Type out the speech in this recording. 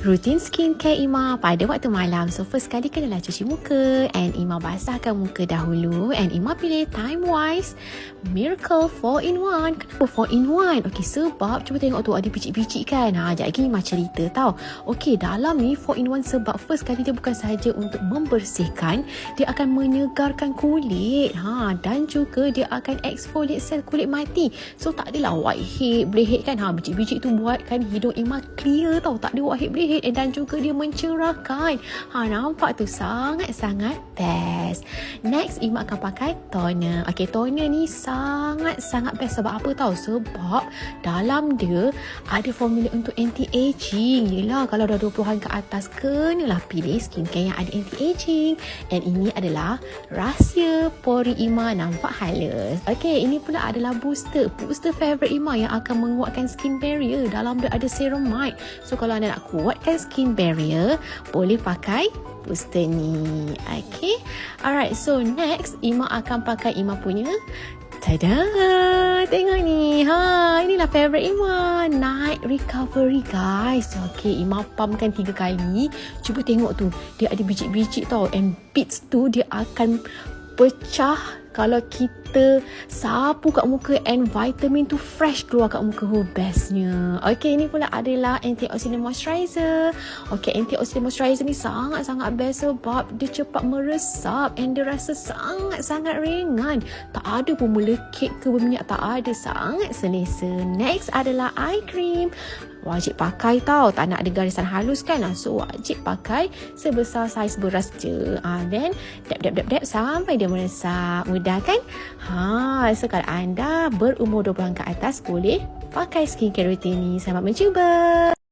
Rutin Skincare Iema pada waktu malam. So first kali kenalah cuci muka and Iema basahkan muka dahulu and Iema pilih Timewise Miracle 4-in-1. Kenapa 4-in-1? Okey, sebab cuba tengok tu ada bicik-bicik kan. Sekejap lagi Iema cerita tau. Okey, dalam ni 4-in-1 sebab first kali dia bukan sahaja untuk membersihkan, dia akan menyegarkan kulit dan juga dia akan exfoliate sel kulit mati. So tak adalah whitehead, blackhead kan. Bicik-bicik tu buatkan hidung Iema clear tau, tak ada whitehead, blackhead, dan juga dia mencerahkan. Nampak tu sangat-sangat best. Next, Iema akan pakai toner. Okey, toner ni sangat-sangat best. Sebab apa tahu? Sebab dalam dia ada formula untuk anti-aging. Yelah, kalau dah 20-an ke atas, kenalah pilih skincare yang ada anti-aging. And ini adalah rahsia pori Iema nampak halus. Okey, ini pula adalah booster favorite Iema yang akan menguatkan skin barrier. Dalam dia ada ceramide. So kalau anda nak kuatkan skin barrier, boleh pakai booster ni. Okay, alright, so next Iema akan pakai Iema punya tada, tengok ni. Inilah favorite Iema, night recovery guys. Okay, Iema pumpkan 3 kali. Cuba tengok tu, dia ada bicik-bicik tau, and beads tu dia akan pecah kalau kita sapu kat muka, and vitamin tu fresh keluar kat muka. Bestnya. Okay, ini pula adalah antioxidant moisturizer. Okay, antioxidant moisturizer ni sangat-sangat best sebab dia cepat meresap and dia rasa sangat-sangat ringan. Tak ada pun melekit ke berminyak, tak ada. Sangat selesa. Next adalah eye cream. Wajib pakai tau, tak nak ada garisan halus kan. So wajib pakai sebesar saiz beras je. Then dab sampai dia meresap. Mudah kan? So kalau anda berumur 20-an ke atas, boleh pakai skincare routine ni. Selamat mencuba.